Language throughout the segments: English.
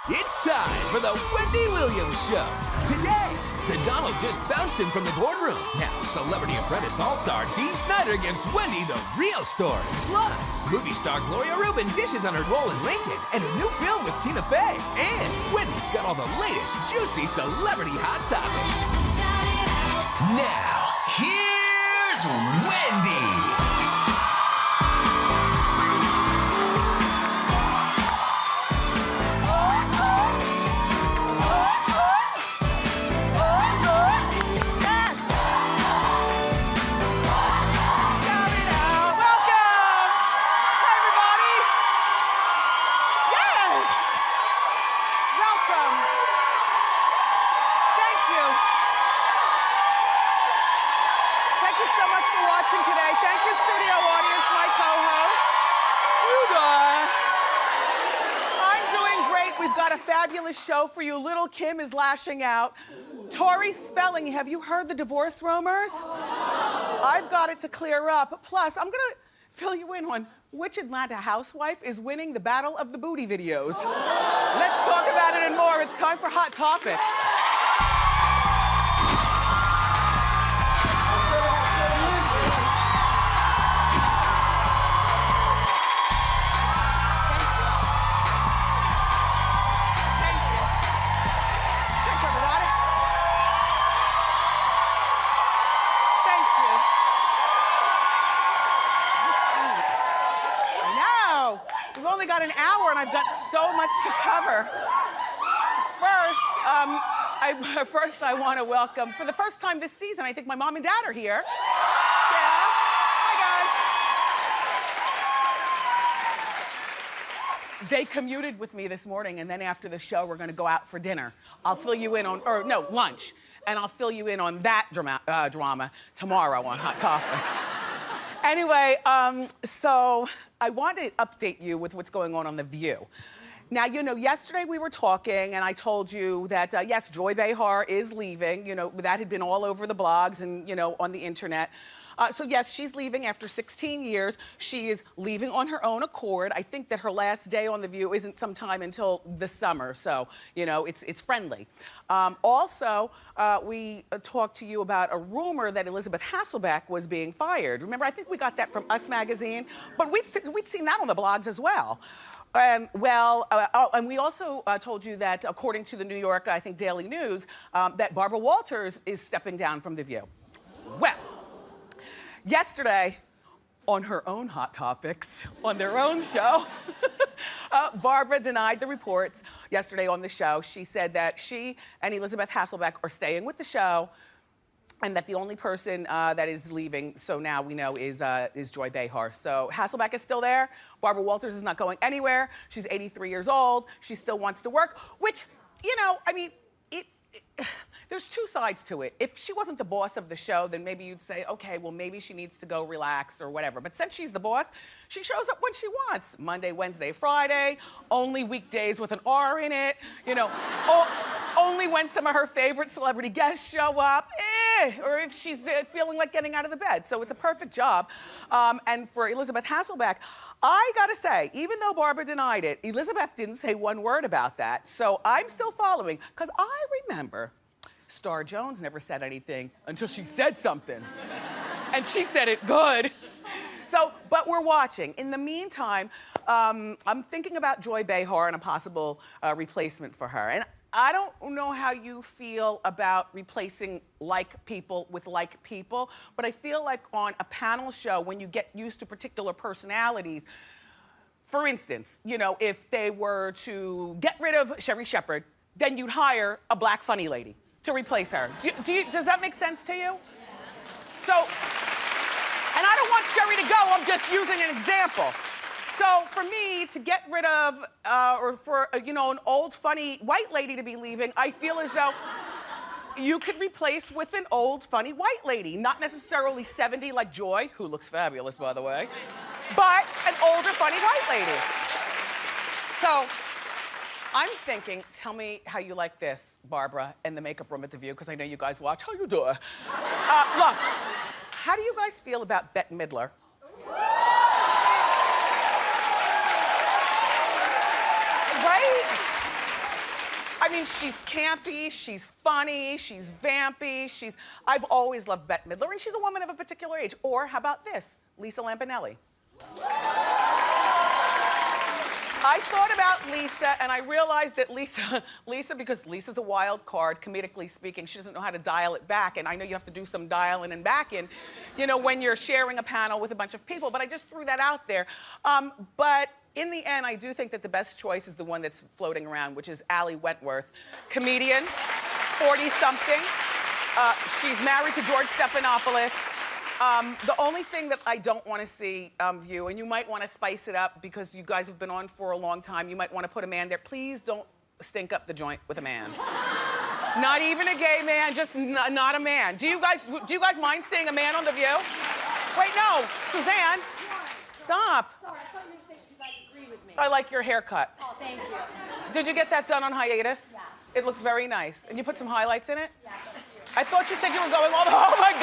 It's time for the Wendy Williams Show. Today, the Donald just bounced in from the boardroom. Now, Celebrity Apprentice All-Star Dee Snider gives Wendy the real story. Plus, movie star Gloria Rubin dishes on her role in Lincoln and a new film with Tina Fey. And Wendy's got all the latest juicy celebrity hot topics. Now, here's Wendy. Fabulous show for you. Lil Kim is lashing out. Tori Spelling, have you heard the divorce rumors? I've got it to clear up. Plus, I'm gonna fill you in on which Atlanta housewife is winning the battle of the booty videos. Let's talk about it and more. It's time for Hot Topics. Got an hour and I've got so much to cover. First, I want to welcome, for the first time this season, I think my mom and dad are here. Yeah. Hi, guys. They commuted with me this morning, and then after the show, we're going to go out for dinner. I'll fill you in on, or no, lunch. And I'll fill you in on that drama tomorrow on Hot Topics. Anyway, so I want to update you with what's going on The View. Now, you know, yesterday we were talking and I told you that, yes, Joy Behar is leaving. You know, that had been all over the blogs and, you know, on the internet. So yes, she's leaving after 16 years. She is leaving on her own accord. I think that her last day on The View isn't sometime until the summer. So, you know, it's friendly. Also, we talked to you about a rumor that Elisabeth Hasselbeck was being fired. Remember, I think we got that from Us Magazine, but we'd seen that on the blogs as well. And we also told you that according to the New York, I think, Daily News, that Barbara Walters is stepping down from The View. Well, yesterday, on her own Hot Topics, on their own show, Barbara denied the reports yesterday on the show. She said that she and Elisabeth Hasselbeck are staying with the show and that the only person that is leaving, so now we know, is Joy Behar. So Hasselbeck is still there. Barbara Walters is not going anywhere. She's 83 years old. She still wants to work, which, you know, I mean, there's two sides to it. If she wasn't the boss of the show, then maybe you'd say, okay, well, maybe she needs to go relax or whatever. But since she's the boss, she shows up when she wants. Monday, Wednesday, Friday, only weekdays with an R in it, you know, only when some of her favorite celebrity guests show up, or if she's feeling like getting out of the bed. So it's a perfect job. And for Elisabeth Hasselbeck, I gotta say, even though Barbara denied it, Elisabeth didn't say one word about that. So I'm still following, because I remember Star Jones never said anything until she said something. And she said it good. So, but we're watching. In the meantime, I'm thinking about Joy Behar and a possible replacement for her. And I don't know how you feel about replacing like people with like people, but I feel like on a panel show, when you get used to particular personalities, for instance, you know, if they were to get rid of Sherry Shepherd, then you'd hire a black funny lady to replace her. Does that make sense to you? So, and I don't want Sherry to go, I'm just using an example. So for me to get rid of, or for, you know, an old funny white lady to be leaving, I feel as though you could replace with an old funny white lady. Not necessarily 70 like Joy, who looks fabulous, by the way, but an older funny white lady. So I'm thinking, tell me how you like this, Barbara, and the makeup room at The View, because I know you guys watch. How you doing? Look, how do you guys feel about Bette Midler? Right? I mean, she's campy, she's funny, she's vampy, I've always loved Bette Midler, and she's a woman of a particular age. Or how about this, Lisa Lampanelli? I thought about Lisa, and I realized that Lisa, because Lisa's a wild card, comedically speaking, she doesn't know how to dial it back, and I know you have to do some dialing and backing, you know, when you're sharing a panel with a bunch of people, but I just threw that out there. But in the end, I do think that the best choice is the one that's floating around, which is Ali Wentworth, comedian, 40-something. She's married to George Stephanopoulos. The only thing that I don't want to see of you, and you might want to spice it up because you guys have been on for a long time, you might want to put a man there. Please don't stink up the joint with a man. Not even a gay man, just not a man. Do you guys mind seeing a man on The View? Wait, no, Suzanne, stop. Sorry, I thought you were saying you guys agree with me. I like your haircut. Oh, thank you. Did you get that done on hiatus? Yes. It looks very nice. And you put some highlights in it? Yes, thank you. I thought you said you were going all the, oh my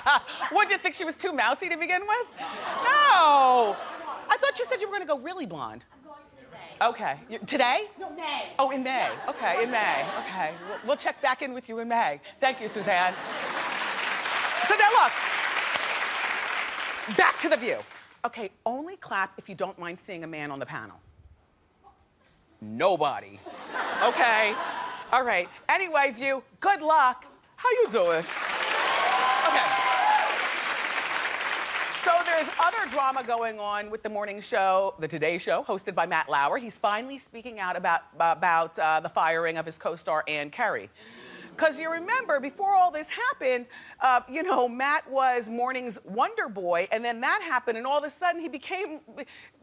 God! What, did you think she was too mousy to begin with? No! I thought you said you were gonna go really blonde. I'm going to today. Okay, today? No, May. Oh, in May, okay, in May, okay. We'll check back in with you in May. Thank you, Suzanne. So now look, back to The View. Okay, only clap if you don't mind seeing a man on the panel. Nobody. Okay. All right. Anyway, View, good luck. How you doing? Okay. So there's other drama going on with the morning show, The Today Show, hosted by Matt Lauer. He's finally speaking out about the firing of his co-star Ann Curry. Because you remember, before all this happened, you know, Matt was morning's Wonder Boy, and then that happened, and all of a sudden he became,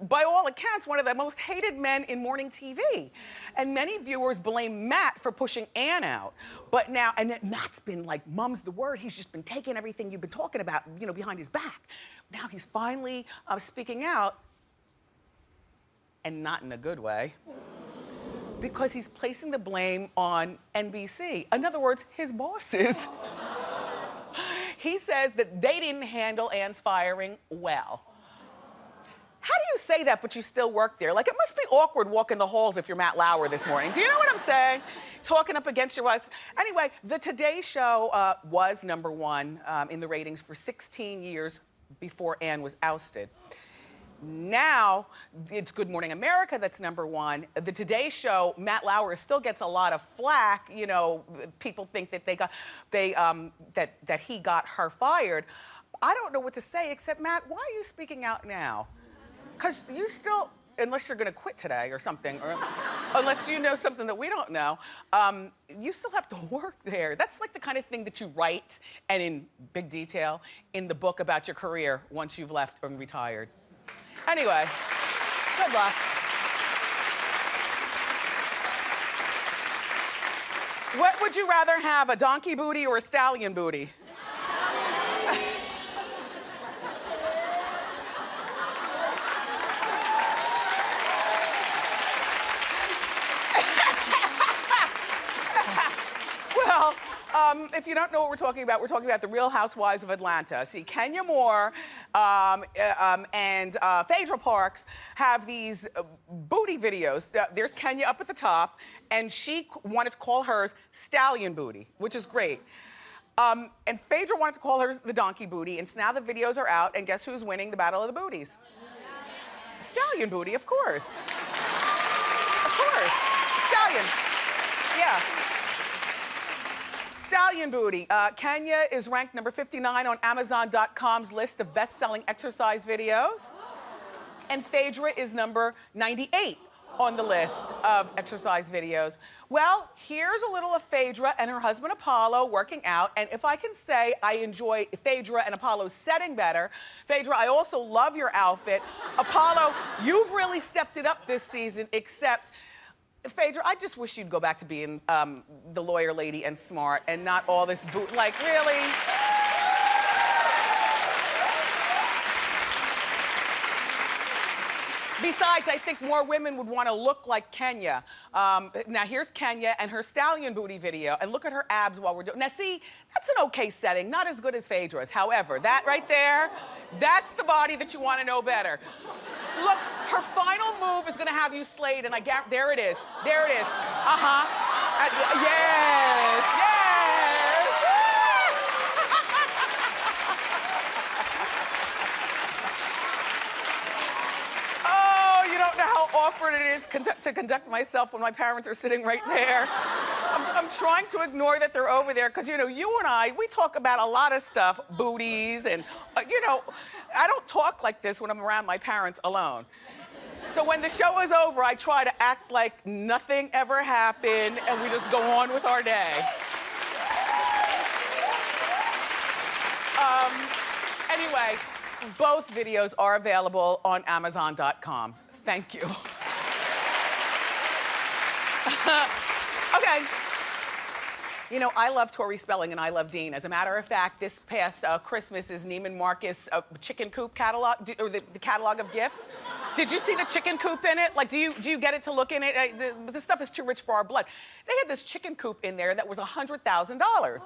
by all accounts, one of the most hated men in morning TV. And many viewers blame Matt for pushing Ann out. But now, and Matt's been like, mum's the word, he's just been taking everything you've been talking about, you know, behind his back. Now he's finally speaking out, and not in a good way. Because he's placing the blame on NBC. In other words, his bosses. He says that they didn't handle Ann's firing well. How do you say that, but you still work there? Like, it must be awkward walking the halls if you're Matt Lauer this morning. Do you know what I'm saying? Talking up against your wife. Anyway, The Today Show was #1 in the ratings for 16 years before Ann was ousted. Now, it's Good Morning America that's #1. The Today Show, Matt Lauer still gets a lot of flack. You know, people think that that he got her fired. I don't know what to say except, Matt, why are you speaking out now? Because you still, unless you're gonna quit today or something, or unless you know something that we don't know, you still have to work there. That's like the kind of thing that you write, and in big detail, in the book about your career once you've left and retired. Anyway, good luck. What would you rather have, a donkey booty or a stallion booty? Well, if you don't know what we're talking about the Real Housewives of Atlanta. See, Kenya Moore and Phaedra Parks have these booty videos. There's Kenya up at the top, and she wanted to call hers Stallion Booty, which is great. And Phaedra wanted to call hers the Donkey Booty, and so now the videos are out, and guess who's winning the Battle of the Booties? Stallion Booty, of course. Of course. Stallion. Yeah. Stallion Booty. Kenya is ranked number 59 on Amazon.com's list of best-selling exercise videos. And Phaedra is number 98 on the list of exercise videos. Well, here's a little of Phaedra and her husband Apollo working out. And if I can say I enjoy Phaedra and Apollo's setting better, Phaedra, I also love your outfit. Apollo, you've really stepped it up this season, except Phaedra, I just wish you'd go back to being the lawyer lady and smart and not all this like, really? Besides, I think more women would want to look like Kenya. Now, here's Kenya and her Stallion Booty video, and look at her abs while we're doing. Now, see, that's an okay setting, not as good as Phaedra's. However, that right there, that's the body that you want to know better. Look, her final move is gonna have you slayed, and there it is. There it is. Yes, yes. Oh, you don't know how awkward it is to conduct myself when my parents are sitting right there. I'm trying to ignore that they're over there because, you know, you and I, we talk about a lot of stuff, booties, and, you know, I don't talk like this when I'm around my parents alone. So when the show is over, I try to act like nothing ever happened and we just go on with our day. Anyway, both videos are available on Amazon.com. Thank you. Okay. You know, I love Tori Spelling and I love Dean. As a matter of fact, this past Christmas is Neiman Marcus chicken coop catalog, or the catalog of gifts. Did you see the chicken coop in it? Like, do you get it to look in it? This stuff is too rich for our blood. They had this chicken coop in there that was $100,000.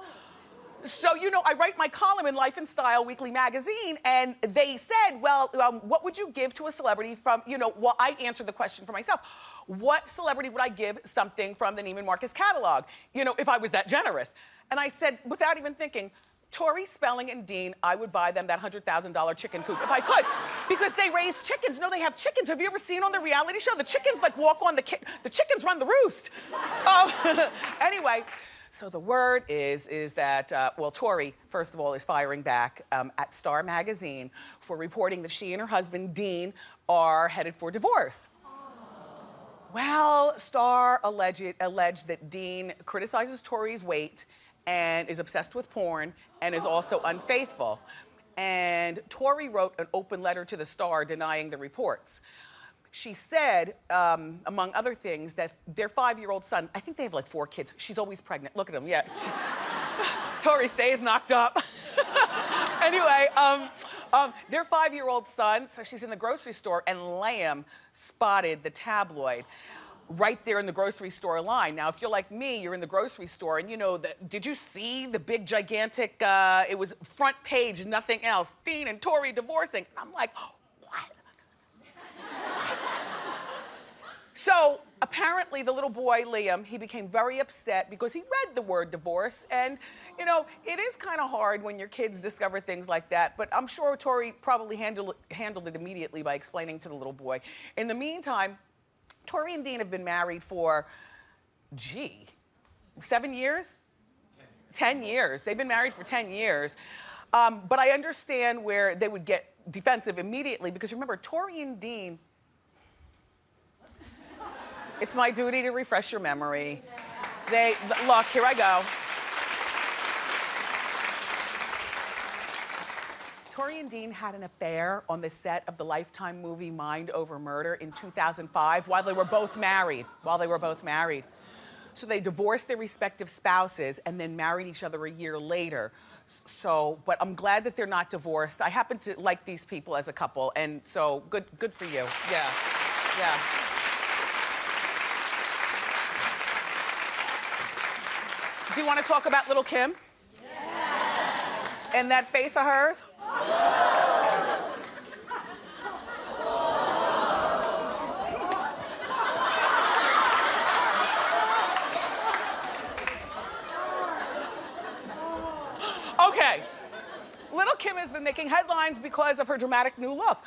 So, you know, I write my column in Life and Style Weekly magazine, and they said, well, what would you give to a celebrity from, you know, well, I answered the question for myself. What celebrity would I give something from the Neiman Marcus catalog, you know, if I was that generous? And I said, without even thinking, Tori Spelling and Dean, I would buy them that $100,000 chicken coop if I could, because they raise chickens. No, they have chickens. Have you ever seen on the reality show? The chickens like walk on the chickens run the roost. Anyway, so the word is that, well, Tori, first of all, is firing back at Star Magazine for reporting that she and her husband, Dean, are headed for divorce. Well, Star alleged that Dean criticizes Tori's weight and is obsessed with porn and is also unfaithful. And Tori wrote an open letter to the Star denying the reports. She said, among other things, that their 5-year-old son, I think they have like 4 kids. She's always pregnant. Look at him, yeah. Tori stays knocked up. Anyway, their 5-year-old son, so she's in the grocery store, and Liam spotted the tabloid right there in the grocery store line. Now, if you're like me, you're in the grocery store, and you know, did you see the big, gigantic, it was front page, nothing else, Dean and Tori divorcing. I'm like, what? So apparently the little boy, Liam, he became very upset because he read the word divorce. And, you know, it is kind of hard when your kids discover things like that. But I'm sure Tori probably handled it immediately by explaining to the little boy. In the meantime, Tori and Dean have been married for, 7 years? 10 years. They've been married for 10 years. But I understand where they would get defensive immediately because remember, Tori and Dean, it's my duty to refresh your memory. Look, here I go. Tori and Dean had an affair on the set of the Lifetime movie Mind Over Murder in 2005 while they were both married. So they divorced their respective spouses and then married each other a year later. So, but I'm glad that they're not divorced. I happen to like these people as a couple, and so good for you. Yeah. Do you want to talk about Lil Kim? Yes. And that face of hers? Okay. Lil Kim has been making headlines because of her dramatic new look.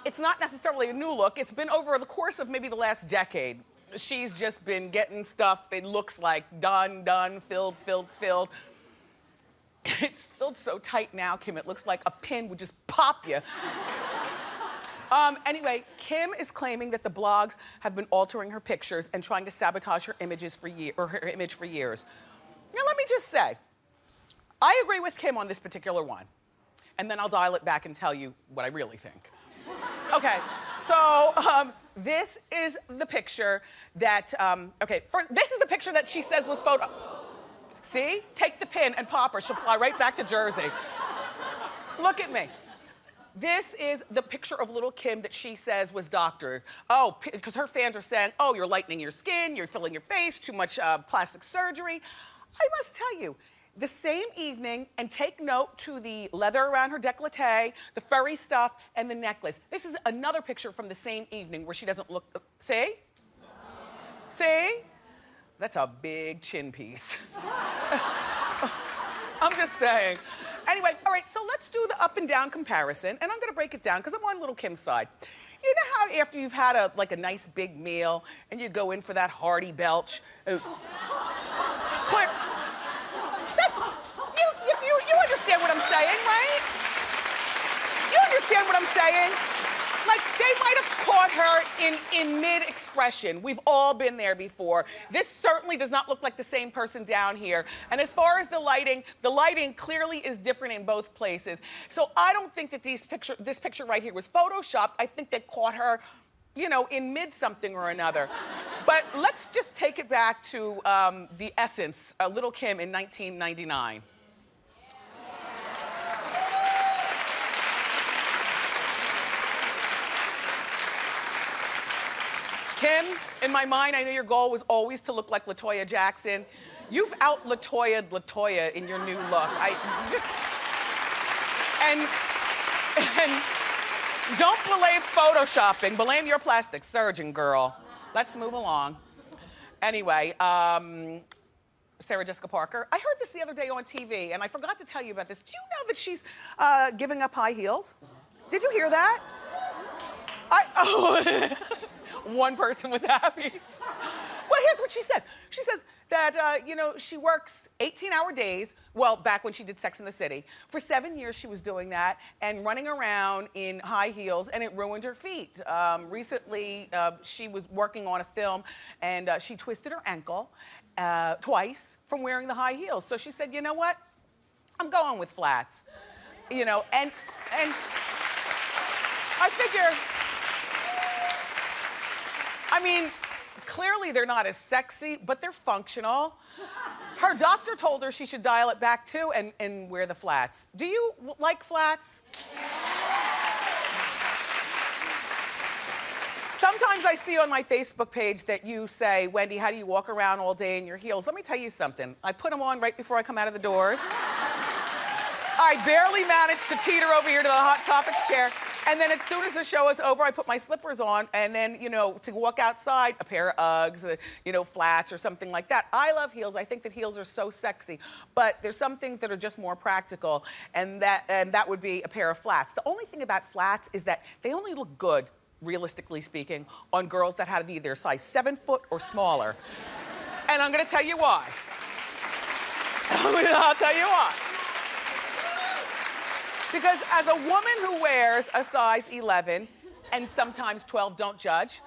It's not necessarily a new look. It's been over the course of maybe the last decade. She's just been getting stuff, it looks like done, filled. It's filled so tight now, Kim, it looks like a pin would just pop you. Anyway, Kim is claiming that the blogs have been altering her pictures and trying to sabotage her images for her image for years. Now, let me just say, I agree with Kim on this particular one, and then I'll dial it back and tell you what I really think. Okay, so this is the picture that, this is the picture that she says was photo. See? Take the pin and pop her. She'll fly right back to Jersey. Look at me. This is the picture of Lil Kim that she says was doctored. Oh, because her fans are saying, oh, you're lightening your skin, you're filling your face, too much plastic surgery. I must tell you, the same evening, and take note to the leather around her décolleté, the furry stuff, and the necklace. This is another picture from the same evening where she doesn't look, see? See? That's a big chin piece. I'm just saying. Anyway, all right, so let's do the up and down comparison, and I'm gonna break it down because I'm on Lil Kim's side. You know how after you've had a nice big meal and you go in for that hearty belch, click. You understand what I'm saying, right? You understand what I'm saying? Like, they might have caught her in mid-expression. We've all been there before. This certainly does not look like the same person down here. And as far as the lighting clearly is different in both places. So I don't think that this picture right here was photoshopped. I think they caught her, you know, in mid-something or another. But let's just take it back to the essence, Lil Kim in 1999. Kim, in my mind, I know your goal was always to look like LaToya Jackson. You've out-LaToya'd LaToya in your new look. And don't blame photoshopping, blame your plastic surgeon, girl. Let's move along. Anyway, Sarah Jessica Parker. I heard this the other day on TV, and I forgot to tell you about this. Do you know that she's giving up high heels? Did you hear that? One person was happy. Well, here's what she said. She says that, you know, she works 18-hour days, well, back when she did Sex and the City. For 7 years, she was doing that and running around in high heels, and it ruined her feet. Recently, she was working on a film, and she twisted her ankle twice from wearing the high heels. So she said, you know what? I'm going with flats. You know, and I figure, I mean, clearly they're not as sexy, but they're functional. Her doctor told her she should dial it back too and wear the flats. Do you like flats? Sometimes I see on my Facebook page that you say, Wendy, how do you walk around all day in your heels? Let me tell you something. I put them on right before I come out of the doors. I barely managed to teeter over here to the Hot Topics chair. And then as soon as the show is over, I put my slippers on, and then, you know, to walk outside, a pair of Uggs, you know, flats or something like that. I love heels. I think that heels are so sexy. But there's some things that are just more practical, and that would be a pair of flats. The only thing about flats is that they only look good, realistically speaking, on girls that have either size 7 foot or smaller. And I'm gonna tell you why. I'll tell you why. Because as a woman who wears a size 11 and sometimes 12, don't judge,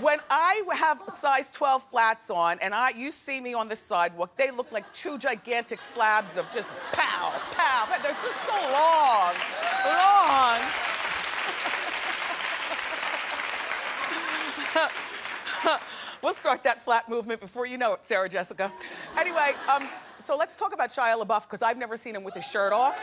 when I have size 12 flats on and you see me on the sidewalk, they look like two gigantic slabs of just pow, pow. They're just so long, long. We'll start that flat movement before you know it, Sarah Jessica. Anyway, so let's talk about Shia LaBeouf, because I've never seen him with his shirt off.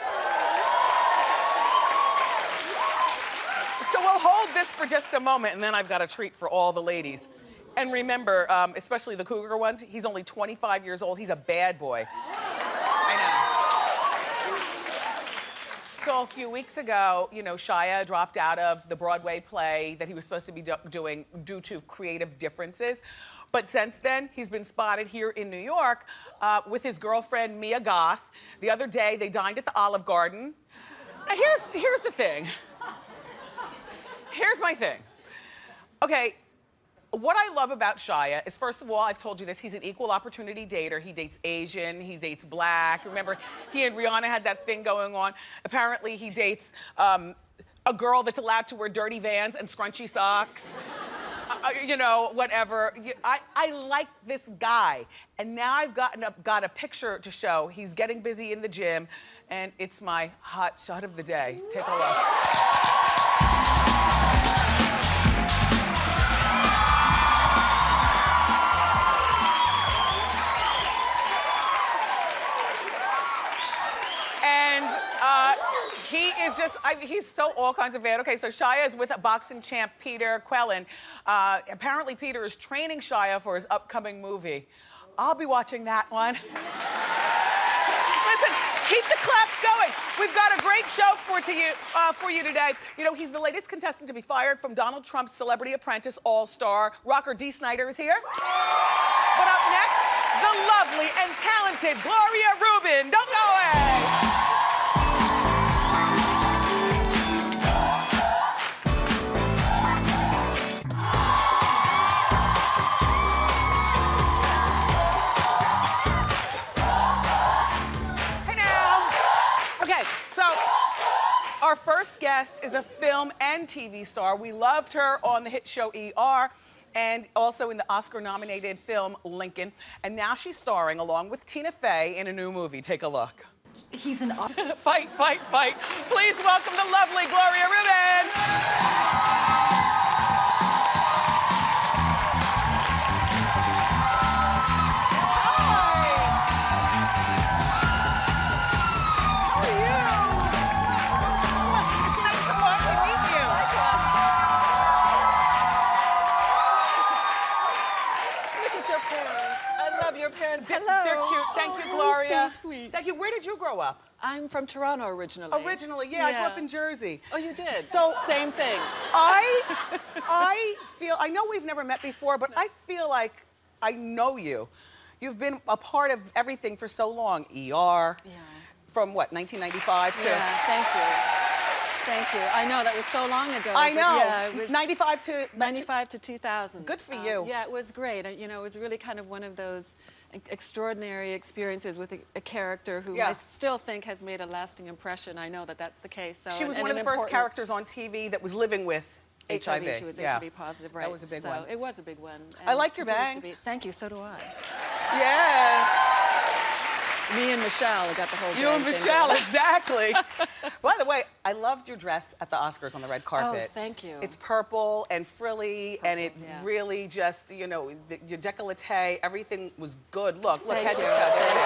So we'll hold this for just a moment, and then I've got a treat for all the ladies. And remember, especially the cougar ones, he's only 25 years old. He's a bad boy. I know. So a few weeks ago, you know, Shia dropped out of the Broadway play that he was supposed to be doing due to creative differences. But since then, he's been spotted here in New York with his girlfriend, Mia Goth. The other day, they dined at the Olive Garden. Now, here's the thing. Here's my thing. Okay, what I love about Shia is, first of all, I've told you this, he's an equal opportunity dater. He dates Asian, he dates black. Remember, he and Rihanna had that thing going on. Apparently, he dates a girl that's allowed to wear dirty Vans and scrunchy socks. You know, whatever. I like this guy. And now I've got a picture to show. He's getting busy in the gym, and it's my hot shot of the day. Take a look. He is just, he's so all kinds of bad. Okay, so Shia is with a boxing champ, Peter Quellen. Apparently, Peter is training Shia for his upcoming movie. I'll be watching that one. Keep the claps going. We've got a great show for you today. You know, he's the latest contestant to be fired from Donald Trump's Celebrity Apprentice All-Star. Rocker Dee Snider is here. But up next, the lovely and talented Gloria Rubin. Don't go away. Our first guest is a film and TV star. We loved her on the hit show ER and also in the Oscar-nominated film Lincoln. And now she's starring along with Tina Fey in a new movie. Take a look. He's an Fight, fight, fight. Please welcome the lovely Gloria Rubin. Hello. They're cute. Thank you, Gloria. So sweet. Thank you. Where did you grow up? I'm from Toronto originally. Originally, yeah. I grew up in Jersey. Oh, you did? So same thing. I feel, I know we've never met before, but I feel like I know you. You've been a part of everything for so long. ER. Yeah. From what, 1995 to? Yeah, thank you. Thank you. I know, that was so long ago. I know. Yeah, it was 95 to? 95 to 2000. Good for you. Yeah, it was great. You know, it was really kind of one of those extraordinary experiences with a character who I still think has made a lasting impression. I know that that's the case. So, she was one of the first characters on TV that was living with HIV. She was HIV positive, right? That was a big one. It was a big one. I like your bangs. Thank you, so do I. Yes. Me and Michelle got the whole You and Michelle, going. exactly. By the way, I loved your dress at the Oscars on the red carpet. Oh, thank you. It's purple and frilly, and it really just, you know, your décolleté, everything was good. Look, head to toe, there it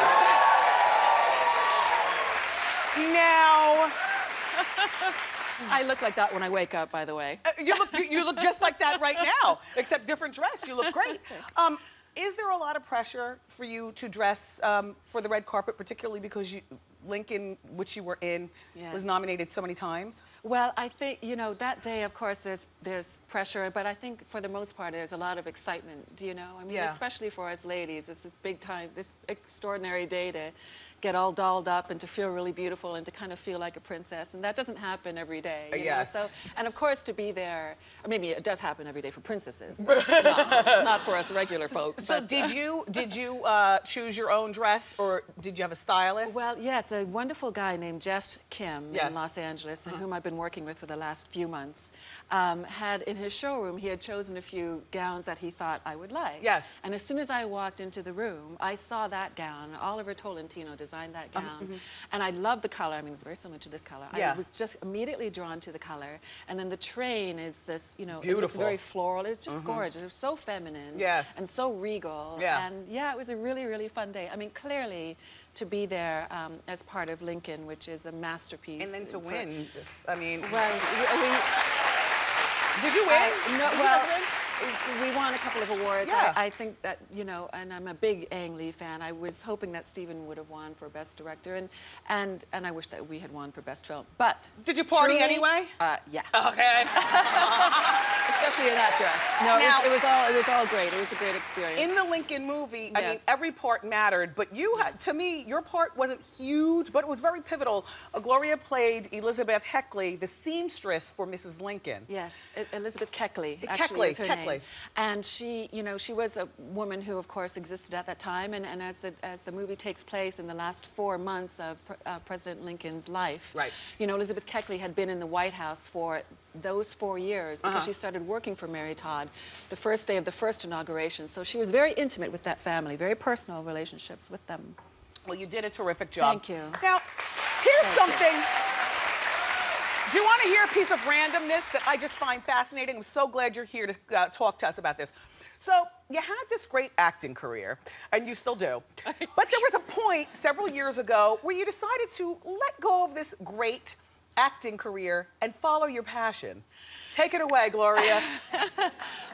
is. Now, I look like that when I wake up, by the way. you look just like that right now, except different dress. You look great. Is there a lot of pressure for you to dress for the red carpet, particularly because Lincoln, which you were in, was nominated so many times? Well, I think, you know, that day, of course, there's pressure, but I think for the most part, there's a lot of excitement, do you know? I mean, especially for us ladies, it's this big time, this extraordinary day to get all dolled up and to feel really beautiful and to kind of feel like a princess, and that doesn't happen every day. You know? So, and of course, to be there, or maybe it does happen every day for princesses, but not for us regular folks. So did you choose your own dress, or did you have a stylist? Well, yes, a wonderful guy named Jeff Kim in Los Angeles, and whom I've been working with for the last few months, had in his showroom, he had chosen a few gowns that he thought I would like. Yes. And as soon as I walked into the room, I saw that gown. Oliver Tolentino designed that gown, and I loved the color. I mean, it's very similar to this color. I was just immediately drawn to the color. And then the train is this, you know, beautiful, very floral. It's just gorgeous. It was so feminine, and so regal. And yeah, it was a really, really fun day. I mean, clearly, to be there as part of Lincoln, which is a masterpiece. And then to win, I mean. Well, did you win? No, well, we won a couple of awards. I think that, you know, and I'm a big Ang Lee fan. I was hoping that Steven would have won for Best Director, and I wish that we had won for Best Film. But did you party anyway? Yeah. Okay. Especially in that dress. No, now, it was all great. It was a great experience. In the Lincoln movie, I mean, every part mattered, but you had, to me, your part wasn't huge, but it was very pivotal. Gloria played Elisabeth Hasselbeck, the seamstress for Mrs. Lincoln. Yes, Elizabeth Keckley, actually is her name. And she, you know, she was a woman who, of course, existed at that time, and as the movie takes place in the last 4 months of President Lincoln's life, you know, Elizabeth Keckley had been in the White House for those 4 years because she started working for Mary Todd the first day of the first inauguration. So she was very intimate with that family, very personal relationships with them. Well, you did a terrific job. Thank you. Now, here's something. Do you want to hear a piece of randomness that I just find fascinating? I'm so glad you're here to talk to us about this. So, you had this great acting career, and you still do. But there was a point several years ago where you decided to let go of this great acting career and follow your passion. Take it away, Gloria.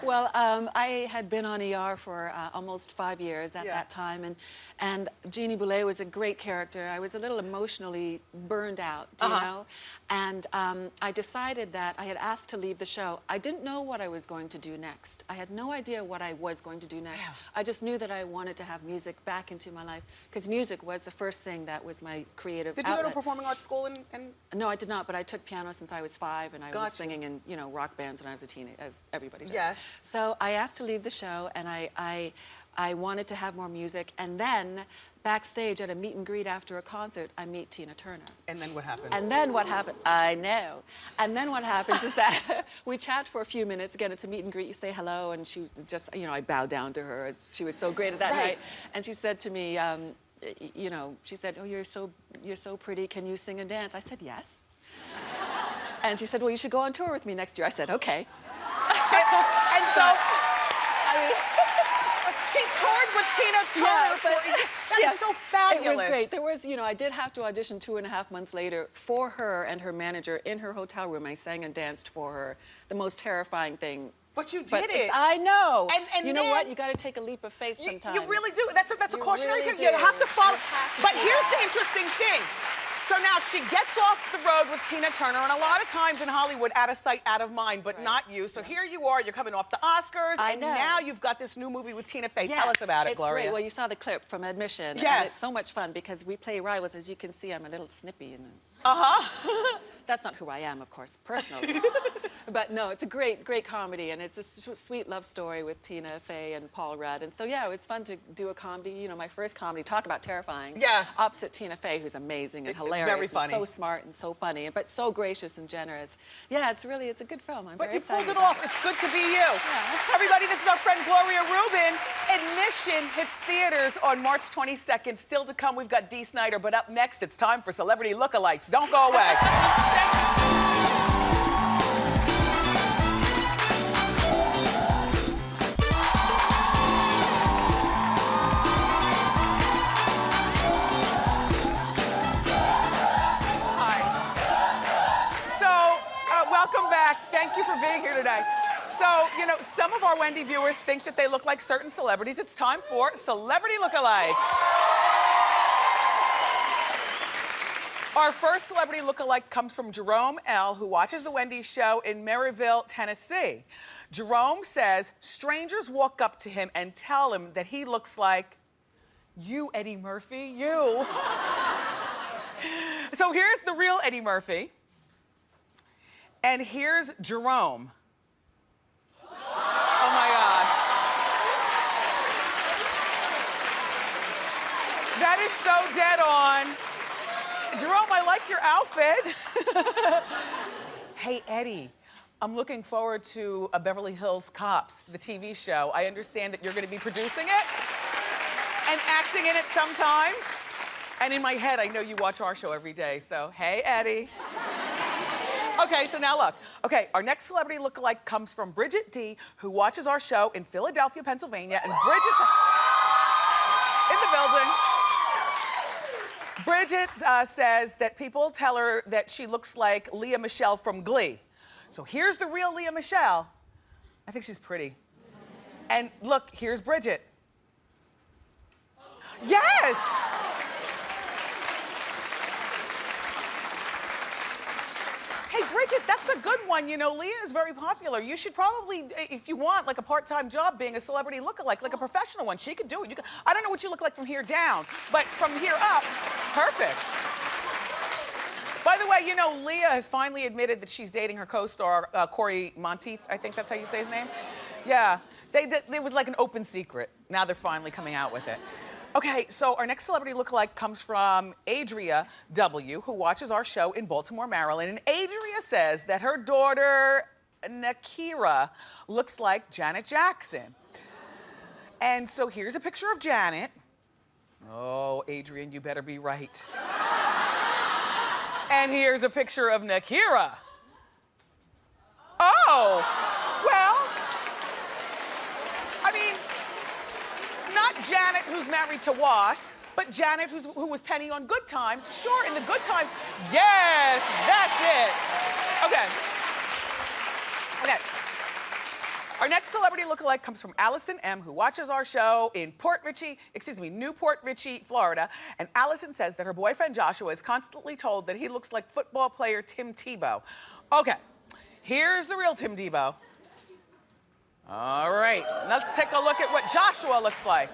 Well, I had been on ER for almost 5 years at that time, and Jeannie Boulet was a great character. I was a little emotionally burned out, you know? And I decided that I had asked to leave the show. I didn't know what I was going to do next. I had no idea what I was going to do next. Yeah. I just knew that I wanted to have music back into my life, because music was the first thing that was my creative Did you go to outlet. performing arts school and... No, I did not, but I took piano since I was 5, and I Gotcha. was singing in, you know, rock bands when I was a teenager, as everybody does. Yes. So I asked to leave the show, and I wanted to have more music, and then backstage at a meet and greet after a concert, I meet Tina Turner. And then what happens? And then what happened? I know. And then what happens is that we chat for a few minutes. Again, it's a meet and greet. You say hello, and she just, you know, I bowed down to her. She was so great at that night. And she said to me, you know, she said, "Oh, you're so pretty. Can you sing and dance?" I said, "Yes." And she said, "Well, you should go on tour with me next year." I said, "Okay." And so, I mean, she toured with Tina Turner that is so fabulous. It was great. There was, you know, I did have to audition 2.5 months later for her and her manager in her hotel room. I sang and danced for her. The most terrifying thing. But you did it. I know. And you know then, what? You got to take a leap of faith sometimes. You really do. That's a cautionary really tale. You have to follow. But do here's that. the interesting thing. So now she gets off the road with Tina Turner, and a lot of times in Hollywood, out of sight, out of mind, but not you. So here you are, you're coming off the Oscars, and now you've got this new movie with Tina Fey. Yes, Tell us about it, it's Gloria. Great. Well, you saw the clip from Admission. Yes. And it's so much fun because we play rivals. As you can see, I'm a little snippy in this. That's not who I am, of course, personally. But no, it's a great, great comedy, and it's a sweet love story with Tina Fey and Paul Rudd. And so, yeah, it was fun to do a comedy. You know, my first comedy, talk about terrifying. Yes. Opposite Tina Fey, who's amazing and hilarious. Very funny. And so smart and so funny, but so gracious and generous. Yeah, it's a good film. I'm But very you excited pulled it about off. It's good to be you. Yeah. Everybody, this is our friend Gloria Rubin. Admission hits theaters on March 22nd. Still to come, we've got Dee Snider. But up next, it's time for Celebrity Lookalikes. Don't go away. Welcome back. Thank you for being here today. So, you know, some of our Wendy viewers think that they look like certain celebrities. It's time for Celebrity Lookalikes. Our first celebrity lookalike comes from Jerome L., who watches The Wendy Show in Maryville, Tennessee. Jerome says strangers walk up to him and tell him that he looks like you, Eddie Murphy, you. So here's the real Eddie Murphy. And here's Jerome. Oh my gosh. That is so dead on. Jerome, I like your outfit. Hey, Eddie, I'm looking forward to a Beverly Hills Cops, the TV show. I understand that you're going to be producing it and acting in it sometimes. And in my head, I know you watch our show every day, so hey, Eddie. Okay, so now look. Okay, our next celebrity lookalike comes from Bridget D., who watches our show in Philadelphia, Pennsylvania, and Bridget's in the building. Bridget says that people tell her that she looks like Leah Michele from Glee. So here's the real Leah Michele. I think she's pretty. And look, here's Bridget. Yes! Hey, Bridget, that's a good one. You know, Leah is very popular. You should probably, if you want, like a part-time job being a celebrity lookalike, like a professional one. She could do it. I don't know what you look like from here down, but from here up, perfect. By the way, you know, Leah has finally admitted that she's dating her co-star, Corey Monteith. I think that's how you say his name. Yeah, it was like an open secret. Now they're finally coming out with it. Okay, so our next celebrity lookalike comes from Adria W., who watches our show in Baltimore, Maryland. And Adria says that her daughter, Nakira, looks like Janet Jackson. And so here's a picture of Janet. Oh, Adrian, you better be right. And here's a picture of Nakira. Oh, well, I mean, not Janet, who's married to Was, But Janet, who was Penny on Good Times, sure, in the Good Times, yes, that's it. Okay. Okay. Our next celebrity lookalike comes from Allison M., who watches our show in Newport Richey, Florida. And Allison says that her boyfriend Joshua is constantly told that he looks like football player Tim Tebow. Okay, here's the real Tim Tebow. All right, let's take a look at what Joshua looks like.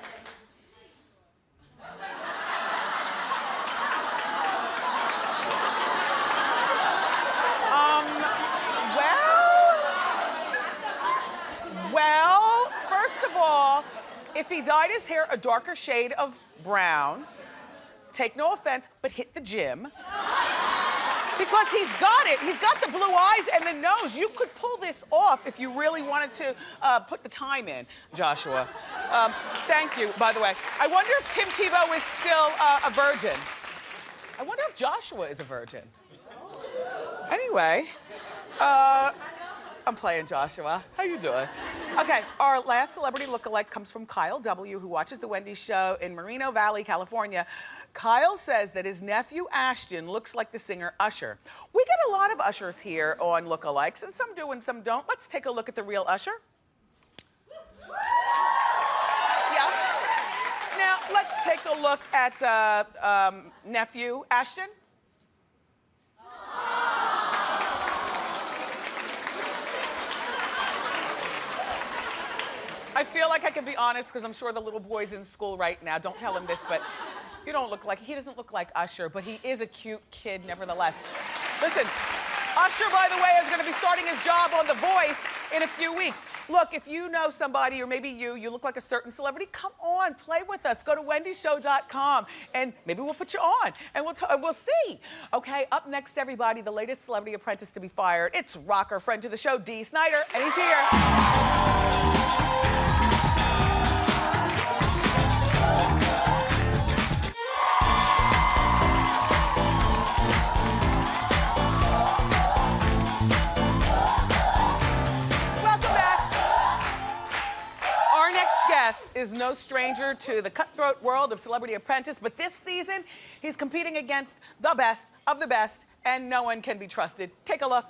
Well, first of all, if he dyed his hair a darker shade of brown, take no offense, but hit the gym. Because he's got it. He's got the blue eyes and the nose. You could pull this off if you really wanted to put the time in, Joshua. Thank you, by the way. I wonder if Tim Tebow is still a virgin. I wonder if Joshua is a virgin. Anyway, I'm playing, Joshua. How you doing? Okay, our last celebrity lookalike comes from Kyle W., who watches The Wendy Show in Moreno Valley, California. Kyle says that his nephew Ashton looks like the singer Usher. We get a lot of Ushers here on lookalikes, and some do and some don't. Let's take a look at the real Usher. Yeah. Now, let's take a look at nephew Ashton. I feel like I can be honest because I'm sure the little boy's in school right now. Don't tell him this, but he doesn't look like Usher, but he is a cute kid nevertheless. Listen, Usher, by the way, is going to be starting his job on The Voice in a few weeks. Look, if you know somebody, or maybe you look like a certain celebrity, come on, play with us. Go to wendyshow.com, and maybe we'll put you on, and we'll see. Okay, up next, everybody, the latest celebrity apprentice to be fired. It's rocker friend to the show, Dee Snider, and he's here. Is no stranger to the cutthroat world of Celebrity Apprentice, but this season, he's competing against the best of the best, and no one can be trusted. Take a look.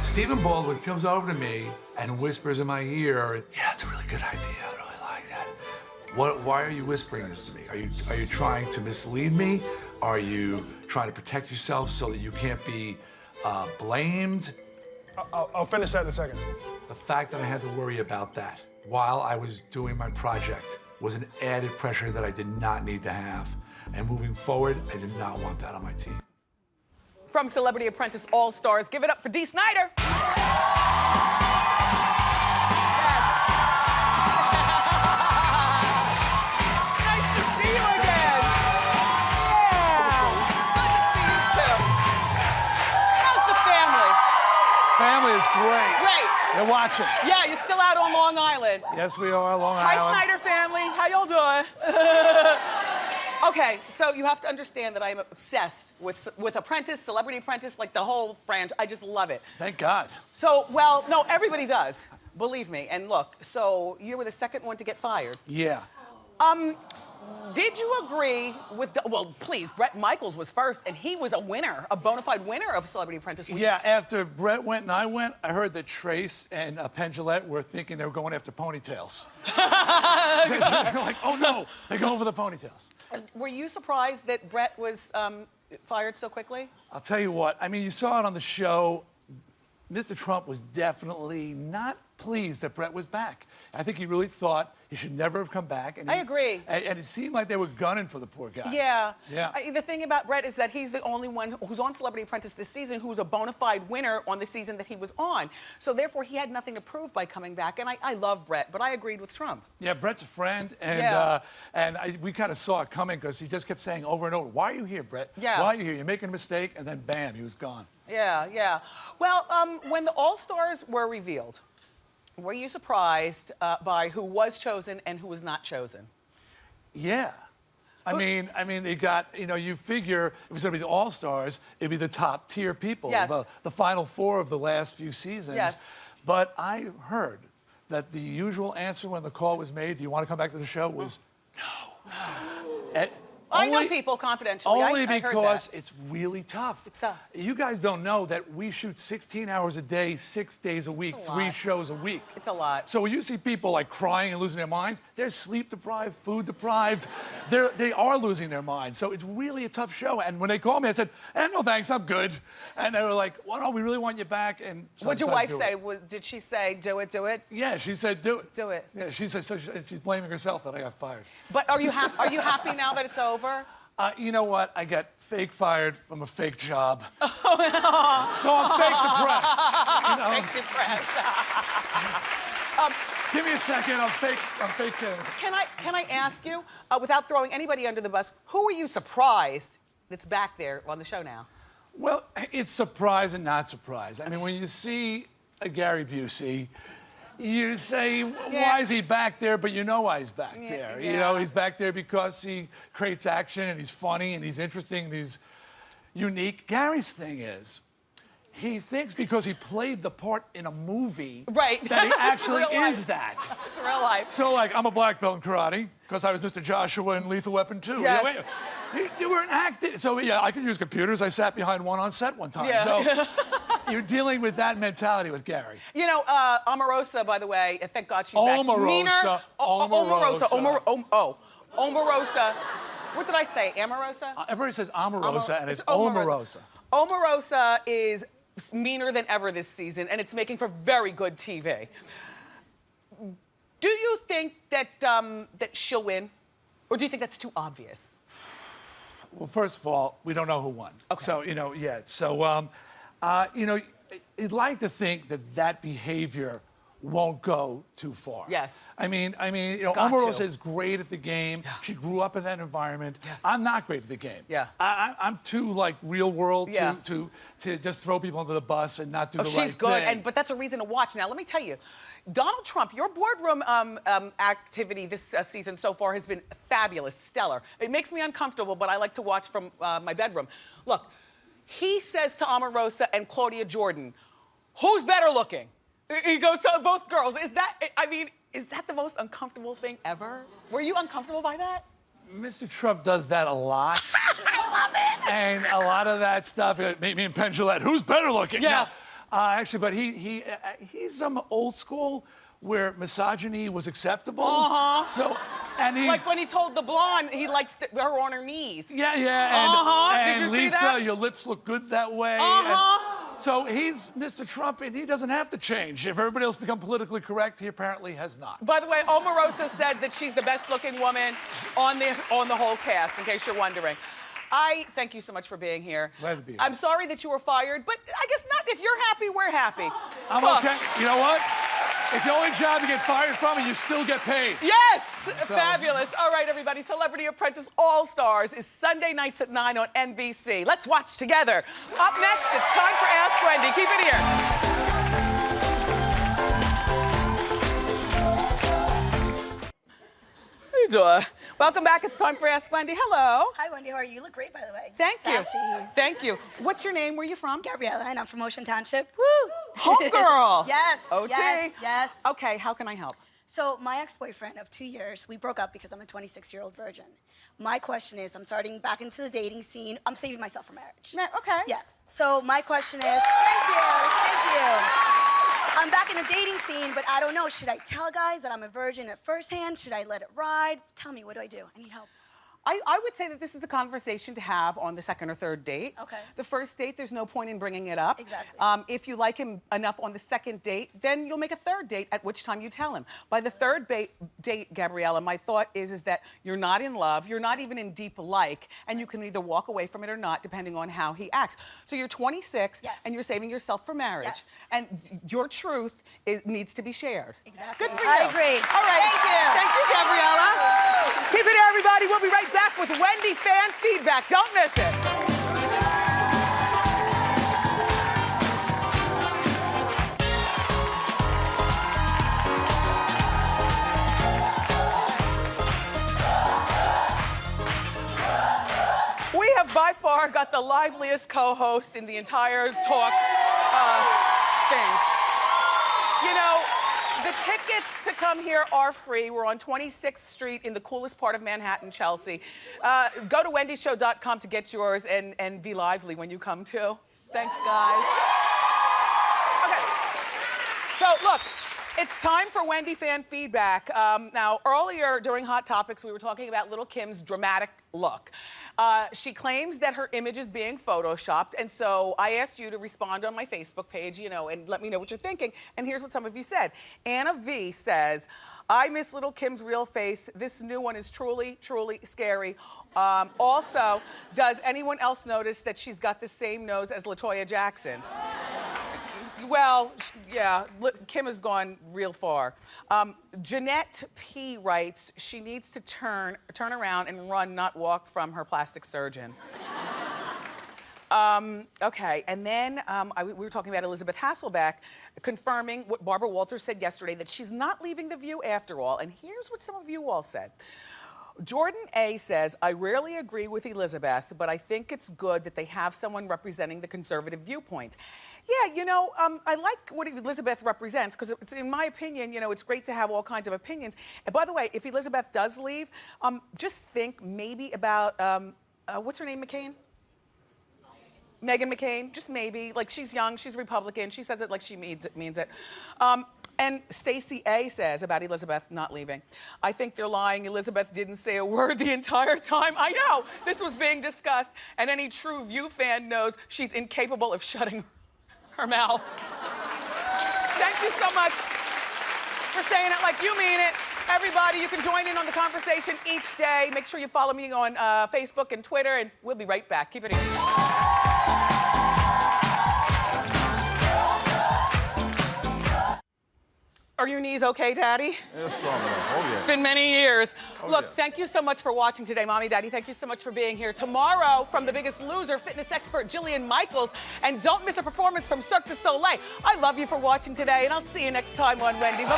Stephen Baldwin comes over to me and whispers in my ear, "Yeah, it's a really good idea. I really like that." Why are you whispering this to me? Are you trying to mislead me? Are you trying to protect yourself so that you can't be blamed? I'll finish that in a second. The fact that I had to worry about that while I was doing my project was an added pressure that I did not need to have. And moving forward, I did not want that on my team. From Celebrity Apprentice All-Stars, give it up for Dee Snider. Nice to see you again. Yeah. Good to see you too. How's the family? Family is great. Great. They're watching. Yeah, you're still out on Long Island. Yes, we are, Long Hi, Island. Snider family. How y'all doing? Okay, so you have to understand that I'm obsessed with Apprentice, Celebrity Apprentice, like the whole franchise. I just love it. Thank God. So, well, no, everybody does. Believe me. And look, so you were the second one to get fired. Yeah. Did you agree with, well, please, Bret Michaels was first, and he was a winner, a bona fide winner of Celebrity Apprentice. Yeah, after Brett went and I went, I heard that Trace and Penn Jillette were thinking they were going after ponytails. They're like, oh no, they're going for the ponytails. Were you surprised that Brett was fired so quickly? I'll tell you what, I mean, you saw it on the show. Mr. Trump was definitely not pleased that Brett was back. I think he really thought he should never have come back. And I agree. And it seemed like they were gunning for the poor guy. Yeah. Yeah. The thing about Brett is that he's the only one who's on Celebrity Apprentice this season who's a bona fide winner on the season that he was on. So therefore, he had nothing to prove by coming back. And I love Brett, but I agreed with Trump. Yeah, Brett's a friend, and Yeah. we kind of saw it coming because he just kept saying over and over, "Why are you here, Brett? Yeah. Why are you here? You're making a mistake," and then bam, he was gone. Yeah, yeah. Well, when the All-Stars were revealed, were you surprised by who was chosen and who was not chosen? Yeah. I mean, they got, you figure if it's going to be the All-Stars, it'd be the top tier people, Yes. the final four of the last few seasons. Yes. But I heard that the usual answer when the call was made, "Do you want to come back to the show?" was no. I know people confidentially. Only I heard because that. it's really tough. It's tough. You guys don't know that we shoot 16 hours a day, 6 days a week, It's a 3 lot. shows a week. It's a lot. So when you see people like crying and losing their minds, they're sleep deprived, food deprived. They are losing their minds. So it's really a tough show. And when they called me, I said, no thanks, I'm good. And they were like, well, no, we really want you back. And so What'd your I wife decided to say? Did she say, do it, do it? Yeah, she said, do it. Do it. Yeah, she said, so she's blaming herself that I got fired. But are you happy now that it's over? You know what? I got fake fired from a fake job. So I'm fake depressed. You know? Fake depressed. Give me a second. I'm fake. Can I ask you, without throwing anybody under the bus, who are you surprised that's back there on the show now? Well, it's surprise and not surprise. I mean, when you see a Gary Busey, you say, why is he back there? But you know why he's back there. You know, he's back there because he creates action and he's funny and he's interesting and he's unique. Gary's thing is, he thinks because he played the part in a movie that he actually is that. It's real life. So, like, I'm a black belt in karate because I was Mr. Joshua in Lethal Weapon 2. Yes. You weren't acting. So, yeah, I can use computers. I sat behind one on set one time. Yeah. So, you're dealing with that mentality with Gary. You know, Omarosa, by the way, thank God she's back. Omarosa. Omarosa. What did I say? Amorosa? Everybody says Omarosa, and it's Omarosa. Omarosa is meaner than ever this season, and it's making for very good TV. Do you think that that she'll win, or do you think that's too obvious? Well, first of all, we don't know who won. Okay. So, you know, So, you know, you'd like to think that behavior won't go too far. Yes. I mean, you know, got Omarosa to. is great at the game. Yeah. She grew up in that environment. Yes. I'm not great at the game. Yeah. I'm too, like, real world Yeah. to just throw people under the bus and not do the right She's good, thing. but that's a reason to watch. Now, let me tell you, Donald Trump, your boardroom activity this season so far has been fabulous, stellar. It makes me uncomfortable, but I like to watch from my bedroom. Look, he says to Omarosa and Claudia Jordan, who's better looking? He goes to both girls. Is that the most uncomfortable thing ever? Were you uncomfortable by that? Mr. Trump does that a lot. I love it. And a lot of that stuff, me and Penn Jillette, who's better looking? Yeah. No, actually, but he's old school where misogyny was acceptable. Uh-huh. So, and he's Like when he told the blonde he likes her on her knees. yeah, and Did you see Lisa, that? your lips look good that way. Uh-huh. And so he's Mr. Trump, and he doesn't have to change. If everybody else become politically correct, he apparently has not. By the way, Omarosa said that she's the best looking woman on the whole cast, in case you're wondering. I thank you so much for being here. Glad to be here. I'm sorry that you were fired, but I guess not. If you're happy, we're happy. I'm Look, okay. You know what? It's the only job you get fired from, and you still get paid. Yes! Fabulous. All right, everybody. Celebrity Apprentice All-Stars is Sunday nights at 9 on NBC. Let's watch together. Up next, it's time for Ask Wendy. Keep it here. How you doing? Welcome back. It's time for Ask Wendy. Hello. Hi, Wendy. How are you? You look great, by the way. Thank you. Sassy. Thank you. What's your name? Where are you from? Gabriella, and I'm from Ocean Township. Woo! Homegirl. Yes. OT. Yes. Okay, how can I help? So my ex-boyfriend of 2 years, we broke up because I'm a 26-year-old virgin. My question is, I'm starting back into the dating scene. I'm saving myself for marriage. Okay. Yeah. So my question is, thank you. I'm back in the dating scene, but I don't know. Should I tell guys that I'm a virgin at first hand? Should I let it ride? Tell me, what do? I need help. I would say that this is a conversation to have on the second or third date. Okay. The first date, there's no point in bringing it up. Exactly. If you like him enough on the second date, then you'll make a third date, at which time you tell him. By the third date, Gabriella, my thought is that you're not in love, you're not even in deep like, and you can either walk away from it or not, depending on how he acts. So you're 26, Yes. and you're saving yourself for marriage. Yes. And your truth needs to be shared. Exactly. Good for you. I agree. All right. Thank you. Thank you, Gabriella. Keep it here, everybody. We'll be right back with Wendy fan feedback. Don't miss it. We have by far got the liveliest co-host in the entire talk thing. You know, The tickets to come here are free. We're on 26th Street in the coolest part of Manhattan, Chelsea. Go to wendyshow.com to get yours and be lively when you come too. Thanks, guys. Okay. So, look. It's time for Wendy fan feedback. Now, earlier during Hot Topics, we were talking about Lil Kim's dramatic look. She claims that her image is being photoshopped, and so I asked you to respond on my Facebook page, you know, and let me know what you're thinking. And here's what some of you said. Anna V says, I miss Lil Kim's real face. This new one is truly, truly scary. Also, does anyone else notice that she's got the same nose as LaToya Jackson? Well, yeah, Kim has gone real far. Jeanette P writes, she needs to turn around and run, not walk from her plastic surgeon. Okay, and then we were talking about Elisabeth Hasselbeck confirming what Barbara Walters said yesterday, that she's not leaving The View after all. And here's what some of you all said. Jordan A says, I rarely agree with Elisabeth, but I think it's good that they have someone representing the conservative viewpoint. Yeah, you know, I like what Elisabeth represents, because it's, in my opinion, you know, it's great to have all kinds of opinions. And by the way, if Elisabeth does leave, just think maybe about, what's her name, McCain? Meghan McCain, just maybe. Like, she's young, she's Republican, she says it like she means it. And Stacey A says about Elisabeth not leaving, I think they're lying. Elisabeth didn't say a word the entire time. I know, this was being discussed, and any true View fan knows she's incapable of shutting her mouth. Thank you so much for saying it like you mean it. Everybody, you can join in on the conversation each day. Make sure you follow me on Facebook and Twitter, and we'll be right back. Keep it here. Are your knees okay, Daddy? It's strong enough. Oh, yeah. It's been many years. Oh, Look, yes. Thank you so much for watching today, Mommy, Daddy. Thank you so much for being here. Tomorrow, from The Biggest Loser, fitness expert Jillian Michaels. And don't miss a performance from Cirque du Soleil. I love you for watching today, and I'll see you next time on Wendy. Bye-bye.